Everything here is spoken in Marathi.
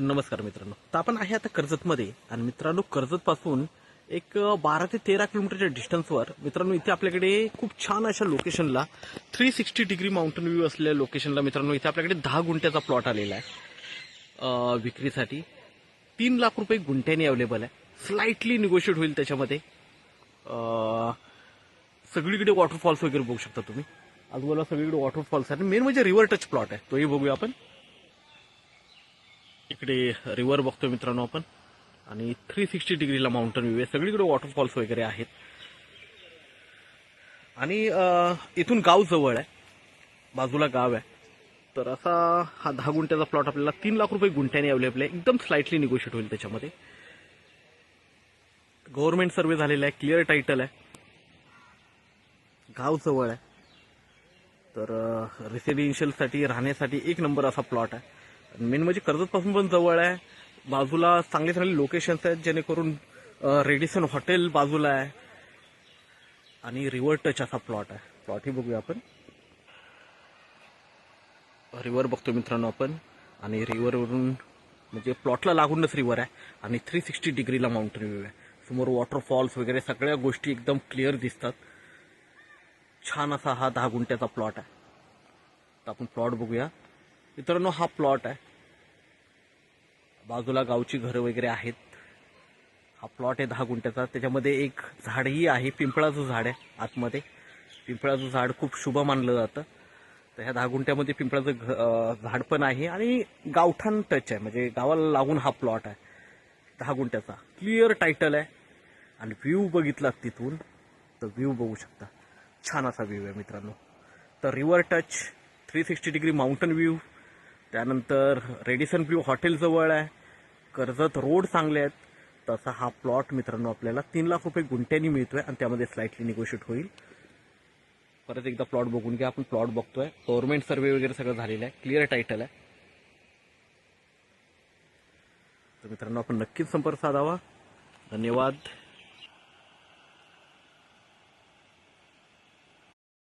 नमस्कार मित्रांनो. तर आपण आहे आता कर्जतमध्ये आणि मित्रांनो कर्जतपासून एक 12 ते 13 किलोमीटरच्या डिस्टन्सवर मित्रांनो इथे आपल्याकडे खूप छान अशा लोकेशनला 360 डिग्री माउंटन व्ह्यू असलेल्या लोकेशनला मित्रांनो इथे आपल्याकडे 10 गुंठ्याचा प्लॉट आलेला आहे विक्रीसाठी. 3 लाख रुपये गुंठ्याने अवेलेबल आहे. स्लाइटली निगोशिएट होईल त्याच्यामध्ये. सगळीकडे वॉटरफॉल्स वगैरे बघू शकता तुम्ही. आजूबाजूला सगळीकडे वॉटरफॉल्स आहे. मेन म्हणजे रिव्हर टच प्लॉट आहे. तोही बघूया आपण. इकडे रिव्हर बघतोय मित्रांनो आपण आणि 360 डिग्रीला माउंटन व्ह्यू आहे. सगळीकडे वॉटरफॉल्स वगैरे आहेत आणि इथून गाव जवळ आहे, बाजूला गाव आहे. तर असा हा 10 गुंठ्याचा प्लॉट आपल्याला 3 लाख रुपये गुंठ्याने अवेलेबल आहे. एकदम स्लाइटली निगोशिएट होईल त्याच्यामध्ये. गव्हर्नमेंट सर्वे झालेला आहे, क्लिअर टायटल आहे, गाव जवळ आहे. तर रेसिडेन्शियलसाठी राहण्यासाठी एक नंबर असा प्लॉट आहे. मेन म्हणजे कर्जतपासून पण जवळ आहे. बाजूला चांगले चांगले लोकेशन्स आहेत जेणेकरून रेडिसन हॉटेल बाजूला आहे आणि रिव्हर टच असा प्लॉट आहे. प्लॉटही बघूया आपण. रिव्हर बघतो मित्रांनो आपण आणि रिव्हरवरून म्हणजे प्लॉटला लागूनच रिव्हर आहे आणि 360 डिग्रीला माउंटन व्ह्यू आहे. समोर वॉटरफॉल्स वगैरे सगळ्या गोष्टी एकदम क्लिअर दिसतात. छान असा हा 10 गुंठ्याचा प्लॉट आहे. तर आपण प्लॉट बघूया मित्रांनो. हा प्लॉट आहे, बाजूला गावची घरं वगैरे आहेत. हा प्लॉट आहे 10 गुंठ्याचा. त्याच्यामध्ये एक झाडही आहे, पिंपळाचं झाड आहे आतमध्ये. पिंपळाचं झाड खूप शुभ मानलं जातं. तर ह्या 10 गुंठ्यामध्ये पिंपळाचं झाड पण आहे आणि गावठाण टच आहे, म्हणजे गावाला लागून हा प्लॉट आहे 10 गुंठ्याचा. क्लिअर टायटल आहे आणि व्ह्यू बघितला तिथून तर व्ह्यू बघू शकता. छान असा व्ह्यू आहे मित्रांनो. तर river touch, 360 degree mountain view, त्यानंतर रेडिसन ब्ल्यू हॉटेल जवळ आहे, कर्जत रोड चांगले आहेत. तसा हा प्लॉट मित्रांनो आपल्याला 3 लाख रुपये गुंठ्यानी मिळतोय आणि त्यामध्ये स्लाइटली निगोशिएट होईल. परत एकदा प्लॉट बघून घ्या. आपण प्लॉट बघतोय, गव्हर्नमेंट सर्वे वगैरे सगळं झालेलं आहे, क्लिअर टायटल आहे. तर मित्रांनो आपण नक्कीच संपर्क साधावा. धन्यवाद.